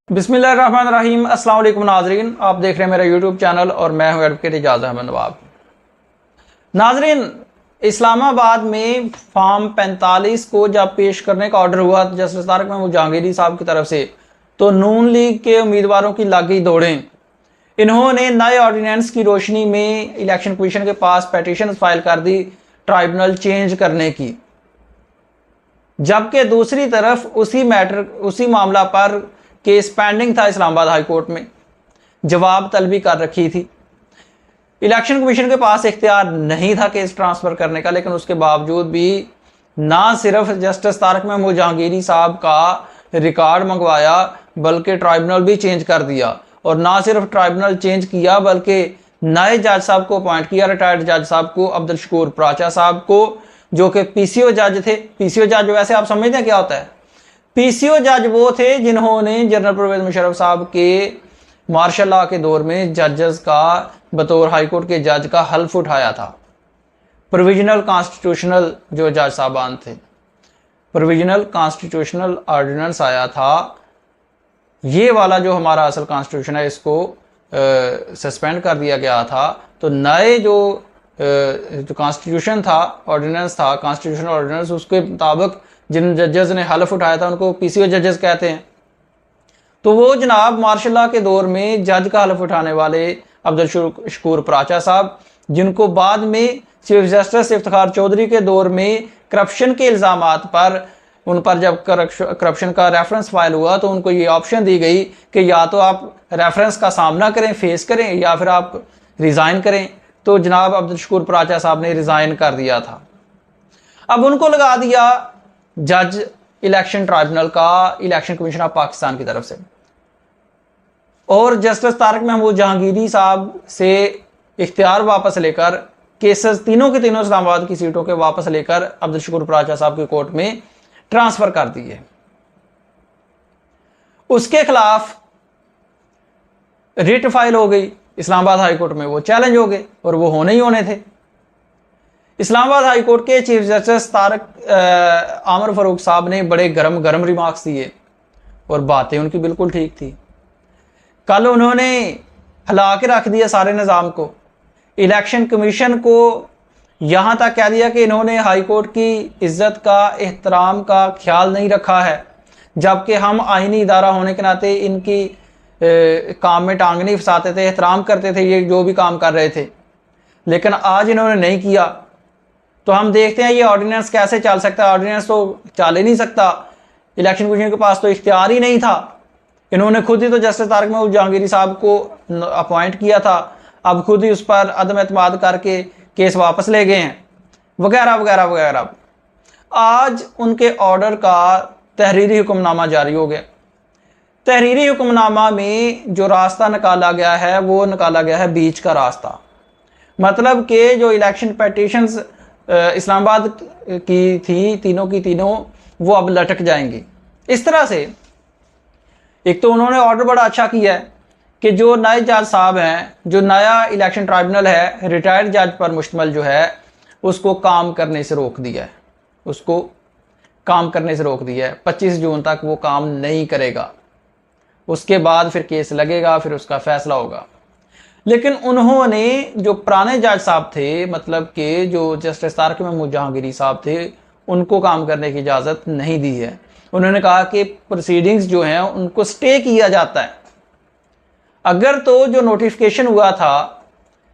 बिस्मिल्लाहिर्रहमानिर्रहीम। अस्सलाम वालेकुम नाजरीन, आप देख रहे हैं मेरा यूट्यूब चैनल और मैं हूं एडवोकेट इजाज़ अहमद नवाब। नाजरीन, इस्लामाबाद में फॉर्म 45 को जब पेश करने का ऑर्डर हुआ जस्टिस तारिक महमूद जहांगीरी साहब की तरफ से, तो नून लीग के उम्मीदवारों की लागी दौड़ें। इन्होंने नए ऑर्डिनेंस की रोशनी में इलेक्शन कमीशन के पास पेटिशन फाइल कर दी ट्राइब्यूनल चेंज करने की, जबकि दूसरी तरफ उसी मामला पर केस पेंडिंग था इस्लामाबाद हाई कोर्ट में, जवाब तलबी कर रखी थी। इलेक्शन कमीशन के पास इख्तियार नहीं था केस ट्रांसफ़र करने का, लेकिन उसके बावजूद भी ना सिर्फ जस्टिस तारिक महमूद जहांगीरी साहब का रिकॉर्ड मंगवाया बल्कि ट्राइब्यूनल भी चेंज कर दिया। और ना सिर्फ ट्राइब्यूनल चेंज किया बल्कि नए जज साहब को अपॉइंट किया, रिटायर्ड जज साहब को, अब्दुल शकूर प्राचा साहब को, जो कि पीसीओ जज थे। पीसीओ जज वैसे आप समझते हैं क्या होता है? पीसीओ जज वो थे जिन्होंने जनरल परवेज मुशर्रफ साहब के मार्शल लॉ के दौर में जजेस का बतौर हाई कोर्ट के जज का हल्फ उठाया था। प्रोविजनल कॉन्स्टिट्यूशनल जो जज साहबान थे, प्रोविजनल कॉन्स्टिट्यूशनल ऑर्डिनेंस आया था, ये वाला जो हमारा असल कॉन्स्टिट्यूशन है इसको सस्पेंड कर दिया गया था। तो नए जो कॉन्स्टिट्यूशन था, ऑर्डिनेंस था, कॉन्स्टिट्यूशनल ऑर्डिनेंस, उसके मुताबिक जिन जजेस ने हल्फ उठाया था उनको पीसीओ जजेस कहते हैं। तो वो जनाब मार्शल लॉ के दौर में जज का हल्फ उठाने वाले अब्दुल शकूर प्राचा साहब, जिनको बाद में चीफ जस्टिस इफ्तिखार चौधरी के दौर में करप्शन के इल्ज़ामात पर, उन पर जब करप्शन का रेफरेंस फाइल हुआ तो उनको ये ऑप्शन दी गई कि या तो आप रेफरेंस का सामना करें, फेस करें, या फिर आप रिज़ाइन करें। तो जनाब अब्दुल शकूर प्राचा साहब ने रिज़ाइन कर दिया था। अब उनको लगा दिया जज इलेक्शन ट्राइब्यूनल का, इलेक्शन कमीशन ऑफ पाकिस्तान की तरफ से। और जस्टिस तारिक महमूद जहांगीरी साहब से इख्तियार वापस लेकर केसेस तीनों के तीनों इस्लामाबाद की सीटों के वापस लेकर अब्दुल शकूर प्राचा साहब की कोर्ट में ट्रांसफर कर दिए। उसके खिलाफ रिट फाइल हो गई इस्लामाबाद हाई कोर्ट में, वो चैलेंज हो गए और वो होने ही होने थे। इस्लामाबाद हाई कोर्ट के चीफ जस्टिस आमर फारूक साहब ने बड़े गरम रिमार्क्स दिए और बातें उनकी बिल्कुल ठीक थी। कल उन्होंने हिला के रख दिया सारे निज़ाम को। इलेक्शन कमीशन को यहाँ तक कह दिया कि इन्होंने हाई कोर्ट की इज्जत का, एहतराम का ख्याल नहीं रखा है, जबकि हम आईनी इदारा होने के नाते इनकी काम में टांग नहीं फंसाते थे, एहतराम करते थे ये जो भी काम कर रहे थे। लेकिन आज इन्होंने नहीं किया। तो हम देखते हैं ये ऑर्डिनेंस कैसे चल सकता है। ऑर्डिनेंस तो चल ही नहीं सकता, इलेक्शन कमीशन के पास तो इख्तियार ही नहीं था। इन्होंने खुद ही तो जस्टिस तारिक महमूद जहांगीरी साहब को अपॉइंट किया था, अब खुद ही उस पर अदम एतमाद करके केस वापस ले गए हैं, वगैरह वगैरह वगैरह। आज उनके ऑर्डर का तहरीरी हुक्मनामा जारी हो गया। तहरीरी हुक्मनामा में जो रास्ता निकाला गया है वो निकाला गया है बीच का रास्ता। मतलब कि जो इलेक्शन पेटिशंस इस्लामाबाद की थी, तीनों की तीनों, वो अब लटक जाएंगी। इस तरह से एक तो उन्होंने ऑर्डर बड़ा अच्छा किया है कि जो नए जज साहब हैं, जो नया इलेक्शन ट्राइब्यूनल है रिटायर्ड जज पर मुश्तमिल जो है, उसको काम करने से रोक दिया है। उसको काम करने से रोक दिया है। 25 जून तक वो काम नहीं करेगा, उसके बाद फिर केस लगेगा, फिर उसका फैसला होगा। लेकिन उन्होंने जो पुराने जज साहब थे, मतलब कि जो जस्टिस तारिक महमूद जहांगीरी साहब थे, उनको काम करने की इजाज़त नहीं दी है। उन्होंने कहा कि प्रोसीडिंग्स जो हैं उनको स्टे किया जाता है। अगर तो जो नोटिफिकेशन हुआ था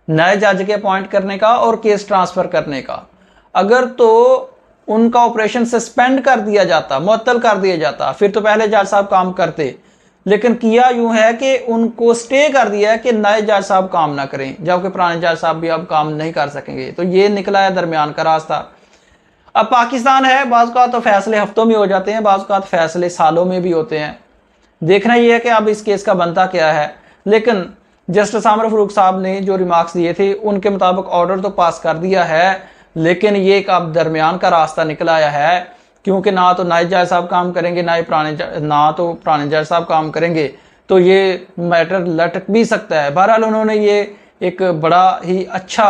नए जज के अपॉइंट करने का और केस ट्रांसफ़र करने का, अगर तो उनका ऑपरेशन सस्पेंड कर दिया जाता, मुअत्तल कर दिया जाता, फिर तो पहले जज साहब काम करते। लेकिन किया यूं है कि उनको स्टे कर दिया है कि नए जज साहब काम ना करें, जबकि पुराने जज साहब भी अब काम नहीं कर सकेंगे। तो ये निकला है दरमियान का रास्ता। अब पाकिस्तान है, बाज़ का तो फैसले हफ्तों में हो जाते हैं, बाज़ का तो फैसले सालों में भी होते हैं। देखना ये है कि अब इस केस का बनता क्या है। लेकिन जस्टिस आमर फारूक साहब ने जो रिमार्क्स दिए थे उनके मुताबिक ऑर्डर तो पास कर दिया है, लेकिन ये एक अब दरमियान का रास्ता निकल आया है, क्योंकि ना तो नए जज साहब काम करेंगे, ना तो पुराने जज साहब काम करेंगे, तो ये मैटर लटक भी सकता है। बहरहाल उन्होंने ये एक बड़ा ही अच्छा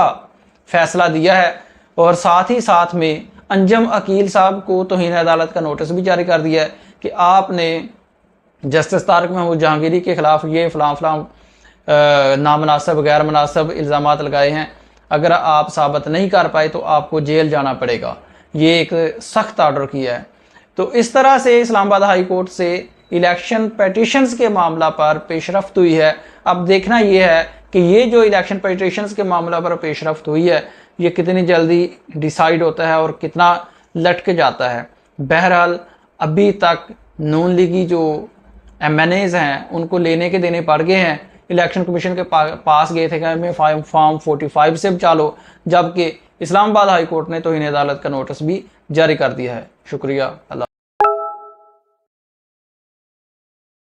फैसला दिया है और साथ ही साथ में अंजम अकील साहब को तौहीन अदालत का नोटिस भी जारी कर दिया है कि आपने जस्टिस तारिक महमूद जहांगीरी के ख़िलाफ़ ये फ़लाँ नामनासब गैर मुनासब इल्ज़ामात लगाए हैं, अगर आप साबित नहीं कर पाए तो आपको जेल जाना पड़ेगा। ये एक सख्त आर्डर किया है। तो इस तरह से इस्लामाबाद हाई कोर्ट से इलेक्शन पेटिशंस के मामला पर पेशरफ्त हुई है। अब देखना यह है कि ये जो इलेक्शन पेटिशंस के मामला पर पेशरफ्त हुई है ये कितनी जल्दी डिसाइड होता है और कितना लटक जाता है। बहरहाल अभी तक नून लीगी जो MNAs हैं उनको लेने के देने पड़ गए हैं। इलेक्शन कमीशन के पास गए थे कि हमें फॉर्म 45 से बचा लो, जबकि इस्लामाबाद हाई कोर्ट ने तौहीन अदालत का नोटिस भी जारी कर दिया है। शुक्रिया। अल्लाह।